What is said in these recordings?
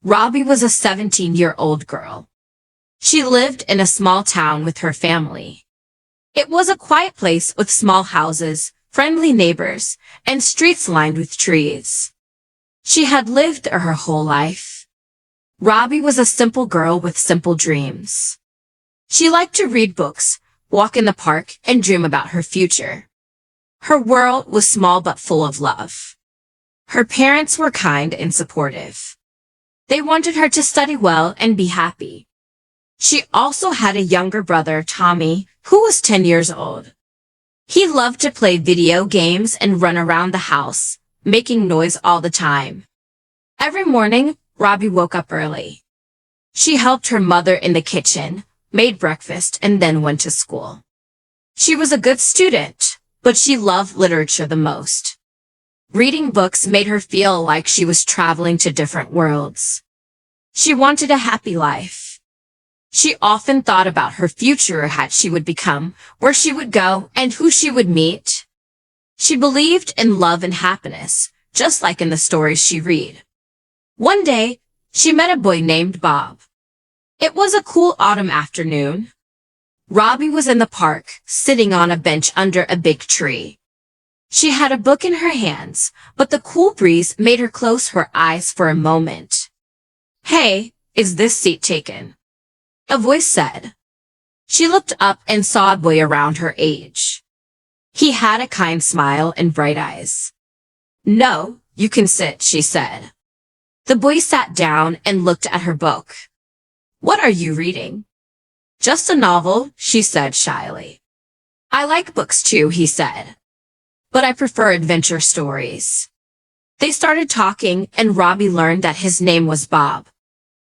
Robby was a 17-year-old girl. She lived in a small town with her family. It was a quiet place with small houses, friendly neighbors, and streets lined with trees. She had lived her whole life. Robby was a simple girl with simple dreams. She liked to read books, walk in the park, and dream about her future. Her world was small but full of love. Her parents were kind and supportive. They wanted her to study well and be happy. She also had a younger brother, Tommy, who was 10 years old. He loved to play video games and run around the house, making noise all the time. Every morning, Robby woke up early. She helped her mother in the kitchen, made breakfast, and then went to school. She was a good student, but she loved literature the most. Reading books made her feel like she was traveling to different worlds. She wanted a happy life. She often thought about her future, how she would become, where she would go, and who she would meet. She believed in love and happiness, just like in the stories she read. One day, she met a boy named Bob. It was a cool autumn afternoon. Robby was in the park, sitting on a bench under a big tree. She had a book in her hands, but the cool breeze made her close her eyes for a moment. "Hey, is this seat taken?" a voice said. She looked up and saw a boy around her age. He had a kind smile and bright eyes. "No, you can sit," she said. The boy sat down and looked at her book. "What are you reading?" "Just a novel," she said shyly. "I like books too," he said. "But I prefer adventure stories." They started talking, and Robby learned that his name was Bob.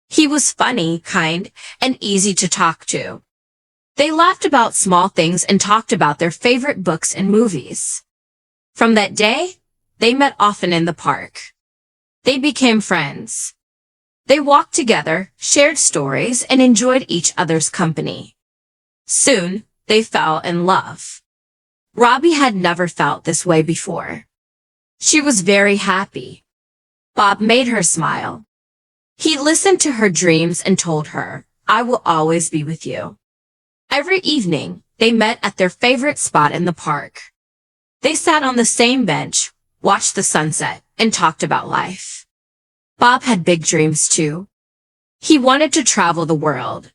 He was funny, kind, and easy to talk to. They laughed about small things and talked about their favorite books and movies. From that day, they met often in the park. They became friends. They walked together, shared stories, and enjoyed each other's company. Soon, they fell in love. Robby had never felt this way before. She was very happy. Bob made her smile. He listened to her dreams and told her, "I will always be with you." Every evening, they met at their favorite spot in the park. They sat on the same bench, watched the sunset, and talked about life. Bob had big dreams too. He wanted to travel the world.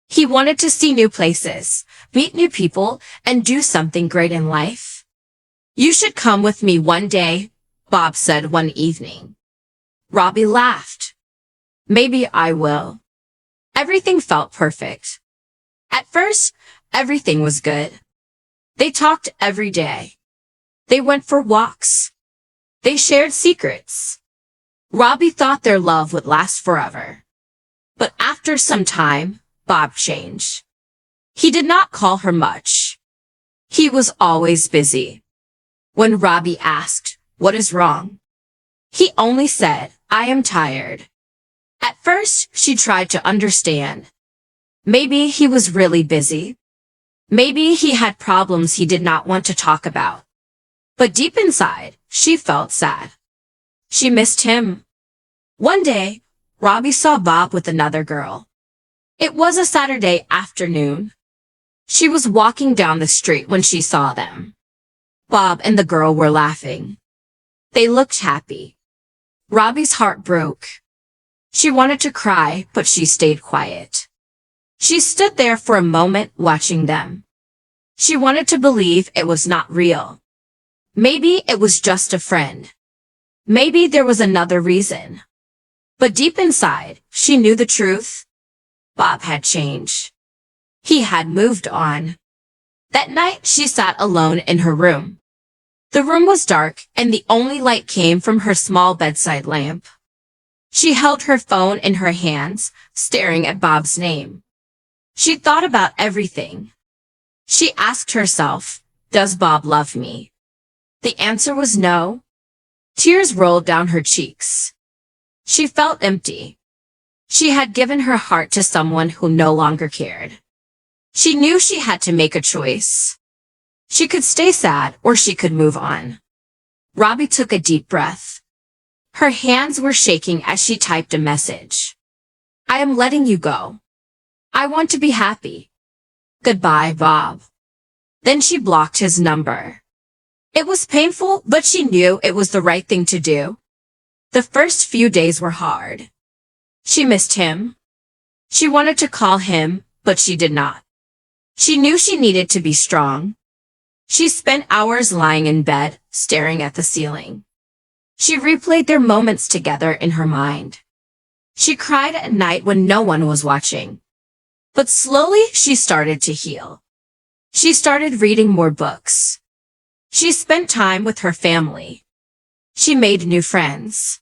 He wanted to see new places, meet new people, and do something great in life. "You should come with me one day," Bob said one evening. Robby laughed. "Maybe I will." Everything felt perfect. At first, everything was good. They talked every day. They went for walks. They shared secrets. Robby thought their love would last forever. But after some time, Bob changed. He did not call her much. He was always busy. When Robby asked, "What is wrong?" he only said, "I am tired." At first, she tried to understand. Maybe he was really busy. Maybe he had problems he did not want to talk about. But deep inside, she felt sad. She missed him. One day, Robby saw Bob with another girl. It was a Saturday afternoon. She was walking down the street when she saw them. Bob and the girl were laughing. They looked happy. Robby's heart broke. She wanted to cry, but she stayed quiet. She stood there for a moment watching them. She wanted to believe it was not real. Maybe it was just a friend. Maybe there was another reason. But deep inside, she knew the truth. Bob had changed. He had moved on. That night, she sat alone in her room. The room was dark, and the only light came from her small bedside lamp. She held her phone in her hands, staring at Bob's name. She thought about everything. She asked herself, "Does Bob love me?" The answer was no. Tears rolled down her cheeks. She felt empty. She had given her heart to someone who no longer cared. She knew she had to make a choice. She could stay sad or she could move on. Robby took a deep breath. Her hands were shaking as she typed a message. I am letting you go. I want to be happy. Goodbye, Bob. Then she blocked his number. It was painful, but she knew it was the right thing to do. The first few days were hard. She missed him. She wanted to call him, but she did not. She knew she needed to be strong. She spent hours lying in bed, staring at the ceiling. She replayed their moments together in her mind. She cried at night when no one was watching. But slowly she started to heal. She started reading more books. She spent time with her family. She made new friends.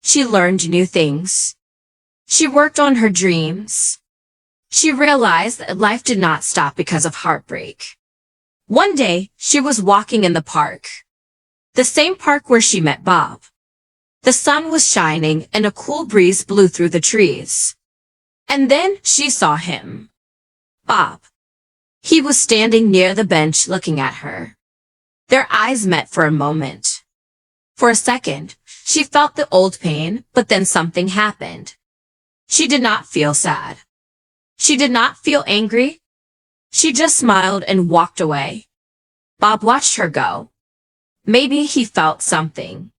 She learned new things. She worked on her dreams. She realized that life did not stop because of heartbreak. One day, she was walking in the park. The same park where she met Bob. The sun was shining and a cool breeze blew through the trees. And then she saw him. Bob. He was standing near the bench looking at her. Their eyes met for a moment. For a second, she felt the old pain, but then something happened. She did not feel sad. She did not feel angry. She just smiled and walked away. Bob watched her go. Maybe he felt something.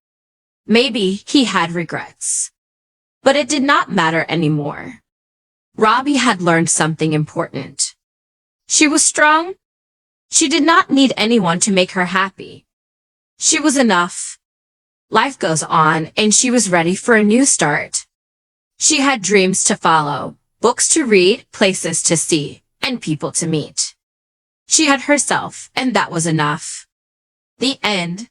Maybe he had regrets. But it did not matter anymore. Robby had learned something important. She was strong. She did not need anyone to make her happy. She was enough. Life goes on, and she was ready for a new start. She had dreams to follow, books to read, places to see, and people to meet. She had herself, and that was enough. The end.